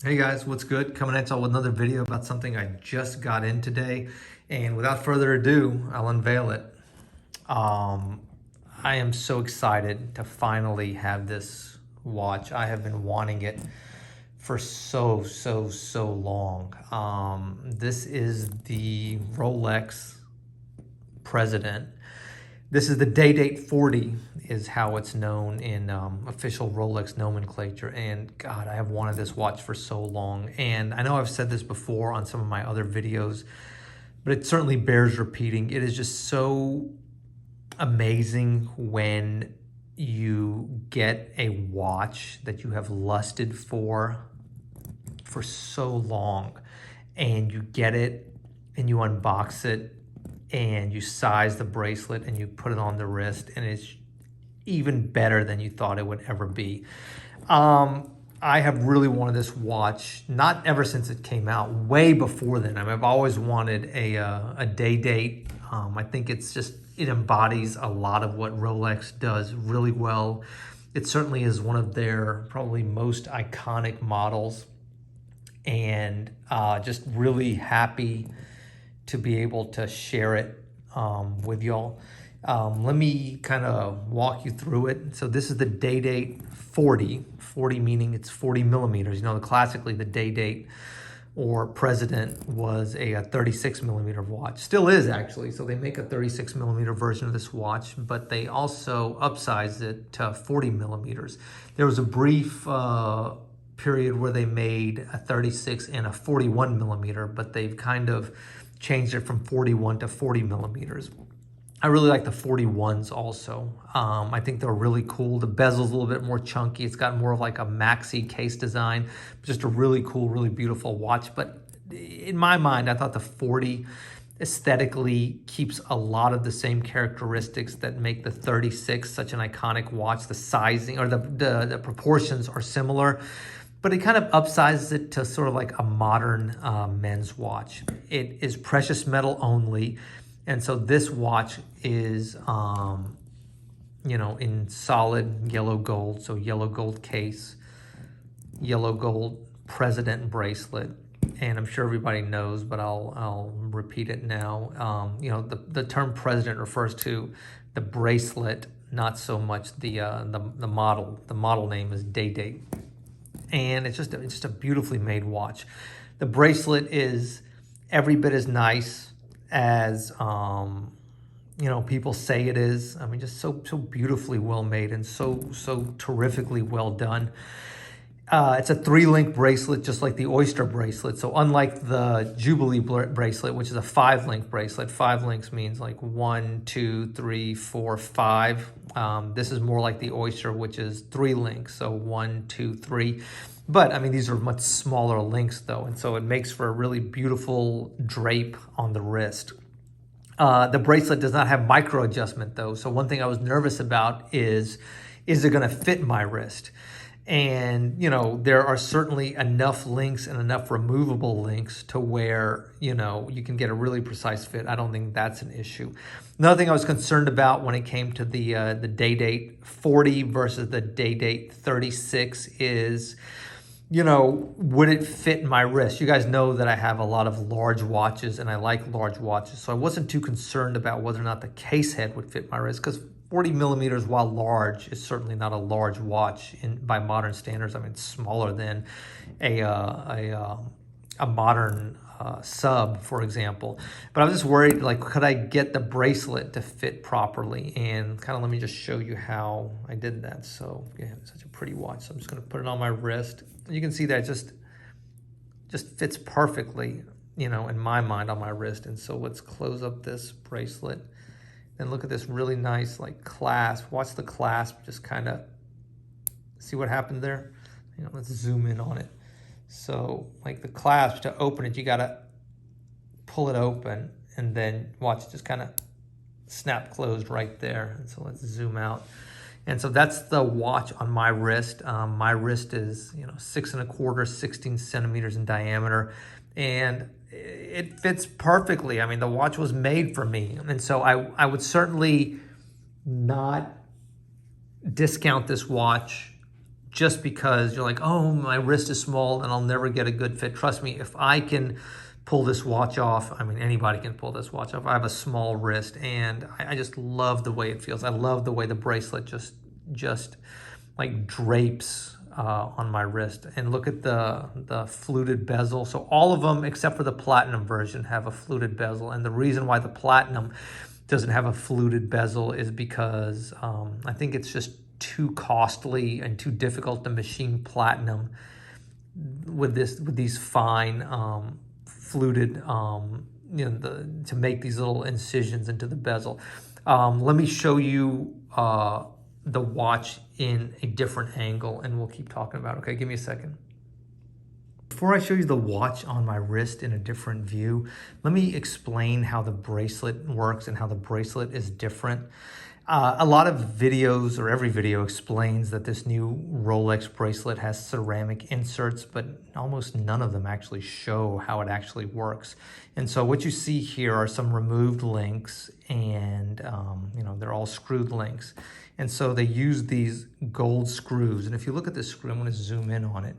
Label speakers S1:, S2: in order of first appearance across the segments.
S1: Hey guys, what's good? Coming at y'all with another video about something I just got in today. And without further ado, I'll unveil it. Um, I am so excited to finally have this watch. I have been wanting it for so long. This is the Rolex President. This is the Day-Date 40 is how it's known in official Rolex nomenclature. And God, I have wanted this watch for so long. And I know I've said this before on some of my other videos, but it certainly bears repeating. It is just so amazing when you get a watch that you have lusted for so long, and you get it and you unbox it and you size the bracelet and you put it on the wrist, and it's even better than you thought it would ever be. I have really wanted this watch, not ever since it came out, way before then. I mean, I've always wanted a Day-Date. I think it embodies a lot of what Rolex does really well. It certainly is one of their probably most iconic models, and just really happy to be able to share it with y'all. Let me kind of walk you through it. So this is the Day-Date 40, 40 meaning it's 40 millimeters. You know, classically the Day-Date or President was a 36 millimeter watch. Still is actually. So they make a 36 millimeter version of this watch, but they also upsized it to 40 millimeters. There was a brief period where they made a 36 and a 41 millimeter, but they've kind of changed it from 41 to 40 millimeters. I really like the 41s also. I think they're really cool. The bezel's a little bit more chunky. It's got more of like a maxi case design. Just a really cool, really beautiful watch. But in my mind, I thought the 40 aesthetically keeps a lot of the same characteristics that make the 36 such an iconic watch. The sizing or the proportions are similar, but it kind of upsizes it to sort of like a modern men's watch. It is precious metal only. And so this watch is, in solid yellow gold. So yellow gold case, yellow gold President bracelet. And I'm sure everybody knows, but I'll repeat it now. The term President refers to the bracelet, not so much the model. The model name is Day-Date. And it's just a beautifully made watch. The bracelet is every bit as nice as people say it is. I mean, just so beautifully well made and so terrifically well done. It's a 3-link bracelet, just like the Oyster bracelet. So unlike the Jubilee bracelet, which is a 5-link bracelet, 5 links means like 1, 2, 3, 4, 5. This is more like the Oyster, which is 3 links. So 1, 2, 3. But I mean, these are much smaller links though. And so it makes for a really beautiful drape on the wrist. The bracelet does not have micro adjustment though. So one thing I was nervous about is it going to fit my wrist? And, there are certainly enough links and enough removable links to where, you can get a really precise fit. I don't think that's an issue. Another thing I was concerned about when it came to the Day-Date 40 versus the Day-Date 36 is, would it fit my wrist? You guys know that I have a lot of large watches and I like large watches. So I wasn't too concerned about whether or not the case head would fit my wrist, because 40 millimeters, while large, is certainly not a large watch by modern standards. I mean, it's smaller than a modern sub, for example. But I was just worried, like, could I get the bracelet to fit properly? And kind of let me just show you how I did that. So, yeah, it's such a pretty watch. So I'm just going to put it on my wrist. You can see that it just fits perfectly, in my mind on my wrist. And so let's close up this bracelet. And look at this really nice like clasp. Watch the clasp, just kind of see what happened there. Let's zoom in on it. So like the clasp, to open it, you gotta pull it open, and then watch it just kind of snap closed right there. And so let's zoom out. And so that's the watch on my wrist. My wrist is 6 1/4, 16 centimeters in diameter, and it fits perfectly. I mean, the watch was made for me. And so I would certainly not discount this watch just because you're like, oh, my wrist is small and I'll never get a good fit. Trust me, if I can pull this watch off, I mean, anybody can pull this watch off. I have a small wrist and I just love the way it feels. I love the way the bracelet just like drapes on my wrist. And look at the fluted bezel. So all of them except for the platinum version have a fluted bezel. And the reason why the platinum doesn't have a fluted bezel is because I think it's just too costly and too difficult to machine platinum with these fine fluted to make these little incisions into the bezel. Let me show you the watch in a different angle and we'll keep talking about it. Okay, give me a second. Before I show you the watch on my wrist in a different view, let me explain how the bracelet works and how the bracelet is different. A lot of videos, or every video, explains that this new Rolex bracelet has ceramic inserts, but almost none of them actually show how it actually works. And so what you see here are some removed links, and they're all screwed links. And so they use these gold screws. And if you look at this screw, I'm going to zoom in on it.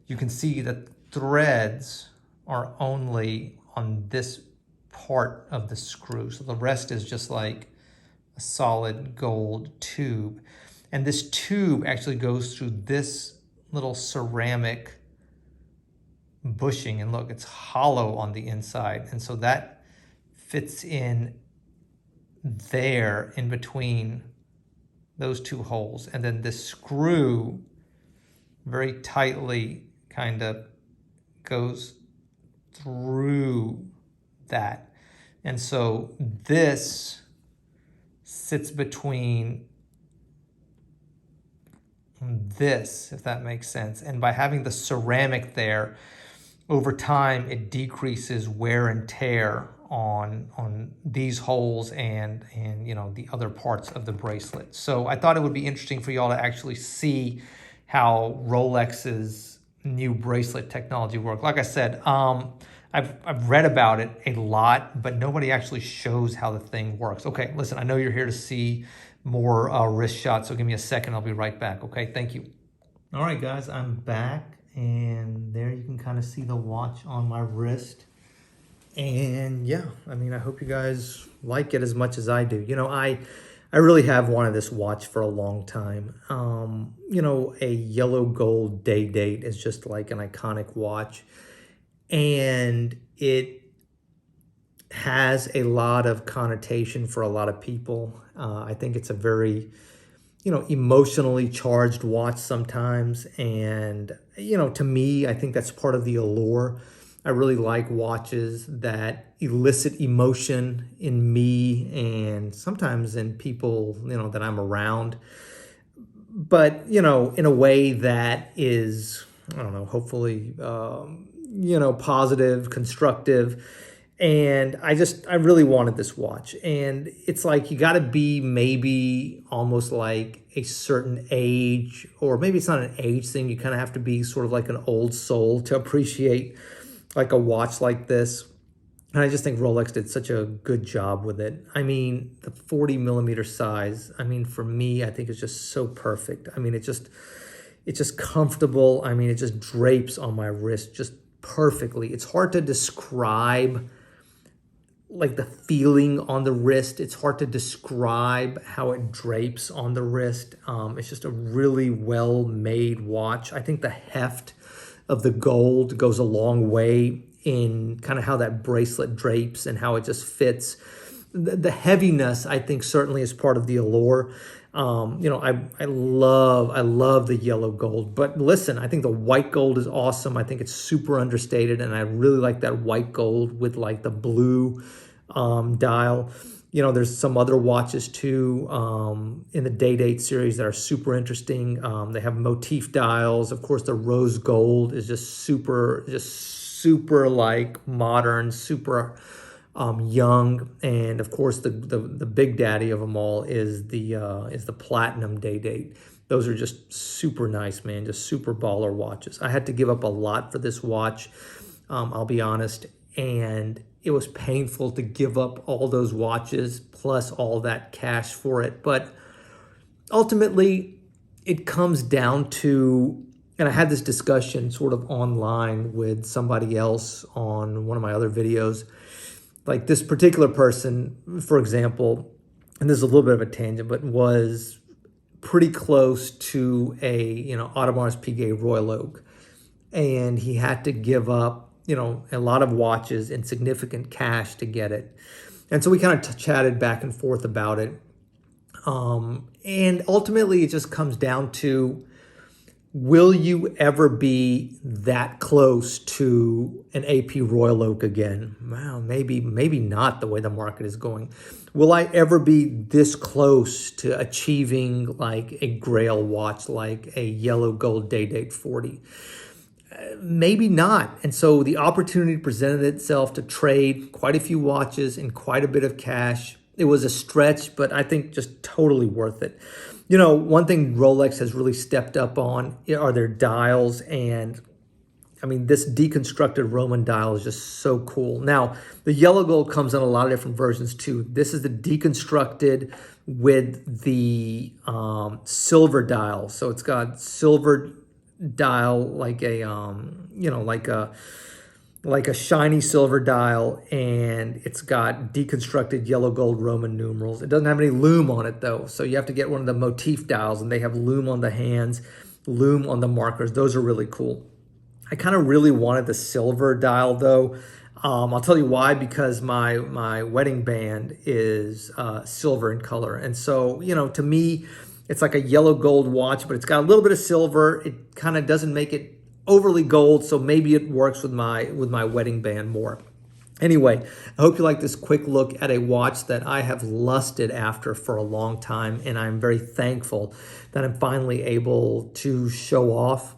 S1: You can see that threads are only on this part of the screw. So the rest is just like a solid gold tube. And this tube actually goes through this little ceramic bushing. And look, it's hollow on the inside. And so that fits in there in between those two holes. And then this screw very tightly kind of goes through that. And so this sits between this, if that makes sense. And by having the ceramic there, over time, it decreases wear and tear on these holes and the other parts of the bracelet. So I thought it would be interesting for y'all to actually see how Rolex's new bracelet technology works. Like I said, I've read about it a lot, but nobody actually shows how the thing works. Okay, listen, I know you're here to see more wrist shots, so give me a second. I'll be right back, okay? Thank you. All right, guys, I'm back, and there you can kind of see the watch on my wrist. And yeah, I mean, I hope you guys like it as much as I do. I really have wanted this watch for a long time. A yellow gold Day-Date is just like an iconic watch. And it has a lot of connotation for a lot of people. I think it's a very, emotionally charged watch sometimes. And, to me, I think that's part of the allure. I really like watches that elicit emotion in me and sometimes in people, that I'm around. But, in a way that is, I don't know, hopefully, positive, constructive. And I really wanted this watch. And it's like, you got to be maybe almost like a certain age, or maybe it's not an age thing. You kind of have to be sort of like an old soul to appreciate like a watch like this. And I just think Rolex did such a good job with it. I mean, the 40 millimeter size, I mean, for me, I think it's just so perfect. I mean, it's just comfortable. I mean, it just drapes on my wrist just perfectly. It's hard to describe like the feeling on the wrist. It's hard to describe how it drapes on the wrist. It's just a really well-made watch. I think the heft of the gold goes a long way in kind of how that bracelet drapes and how it just fits. The heaviness, I think, certainly is part of the allure. I love the yellow gold, but listen, I think the white gold is awesome. I think it's super understated, and I really like that white gold with like the blue dial. There's some other watches too in the Day-Date series that are super interesting. They have motif dials. Of course, the rose gold is just super like modern, super young. And of course, the big daddy of them all is the platinum Day-Date. Those are just super nice, man. Just super baller watches. I had to give up a lot for this watch. I'll be honest. And it was painful to give up all those watches plus all that cash for it. But ultimately, it comes down to, and I had this discussion sort of online with somebody else on one of my other videos. Like this particular person, for example, and this is a little bit of a tangent, but was pretty close to a, Audemars Piguet Royal Oak. And he had to give up, a lot of watches and significant cash to get it. And so we kind of chatted back and forth about it. And ultimately it just comes down to, will you ever be that close to an AP Royal Oak again? Well, maybe not the way the market is going. Will I ever be this close to achieving like a grail watch, like a yellow gold Day-Date 40? Maybe not. And so the opportunity presented itself to trade quite a few watches and quite a bit of cash. It was a stretch, but I think just totally worth it. One thing Rolex has really stepped up on are their dials. And I mean, this deconstructed Roman dial is just so cool. Now, the yellow gold comes in a lot of different versions too. This is the deconstructed with the silver dial. So it's got silver dial, like a like a shiny silver dial, and it's got deconstructed yellow gold Roman numerals. It doesn't have any lume on it though, so you have to get one of the motif dials, and they have lume on the hands, lume on the markers. Those are really cool. I kind of really wanted the silver dial though. I'll tell you why, because my wedding band is silver in color, and so to me it's like a yellow gold watch, but it's got a little bit of silver. It kind of doesn't make it overly gold, so maybe it works with my wedding band more. Anyway, I hope you like this quick look at a watch that I have lusted after for a long time, and I'm very thankful that I'm finally able to show off.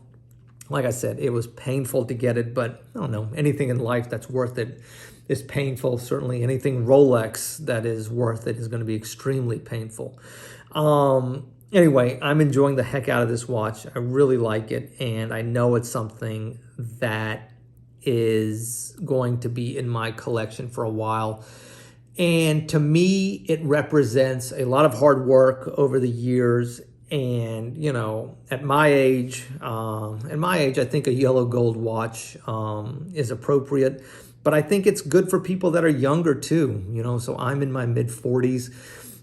S1: Like I said, it was painful to get it, but I don't know, anything in life that's worth it is painful. Certainly anything Rolex that is worth it is going to be extremely painful. Anyway, I'm enjoying the heck out of this watch. I really like it, and I know it's something that is going to be in my collection for a while. And to me, it represents a lot of hard work over the years. And, at my age, I think a yellow gold watch is appropriate. But I think it's good for people that are younger too, so I'm in my mid 40s.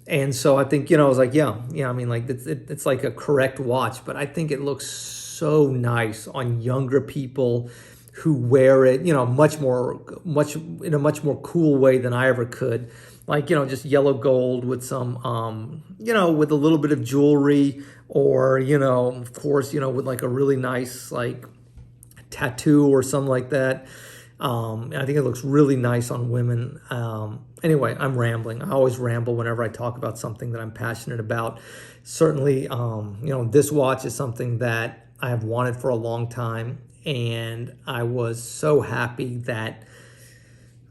S1: And so I think, I was like, I mean, like it's like a correct watch, but I think it looks so nice on younger people who wear it, in a much more cool way than I ever could. Like, just yellow gold with some, with a little bit of jewelry, or, of course, with like a really nice, like tattoo or something like that. And I think it looks really nice on women. Anyway, I'm rambling. I always ramble whenever I talk about something that I'm passionate about. Certainly, this watch is something that I have wanted for a long time, and I was so happy that,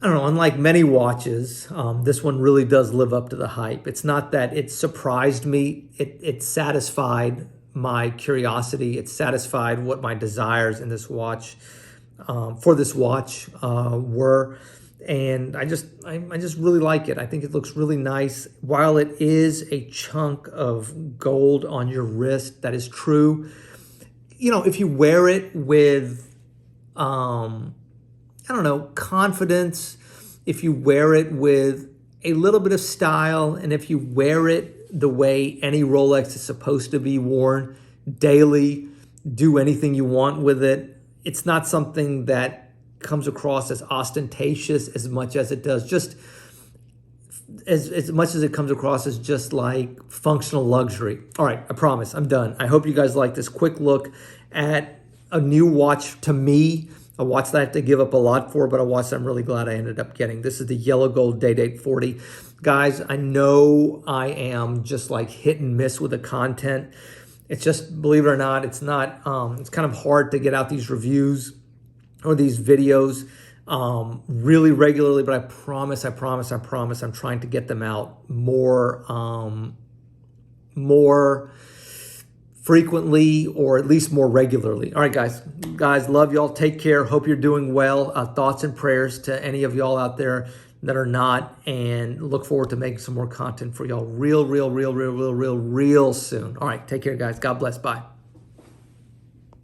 S1: I don't know, unlike many watches, this one really does live up to the hype. It's not that it surprised me. It satisfied my curiosity. It satisfied what my desires in this watch for this watch were, and I just really like it. I think it looks really nice. While it is a chunk of gold on your wrist, that is true. If you wear it with confidence, if you wear it with a little bit of style, and if you wear it the way any Rolex is supposed to be worn daily, do anything you want with it. It's not something that comes across as ostentatious as much as it does, just as much as it comes across as just like functional luxury. All right, I promise, I'm done. I hope you guys like this quick look at a new watch to me, a watch that I have to give up a lot for, but a watch that I'm really glad I ended up getting. This is the yellow gold Day-Date 40. Guys, I know I am just like hit and miss with the content. It's just, believe it or not, it's not, it's kind of hard to get out these reviews or these videos really regularly, but I promise, I'm trying to get them out more frequently, or at least more regularly. All right, guys, love y'all. Take care. Hope you're doing well. Thoughts and prayers to any of y'all out there that are not, and look forward to making some more content for y'all real soon. All right, take care, guys. God bless. Bye.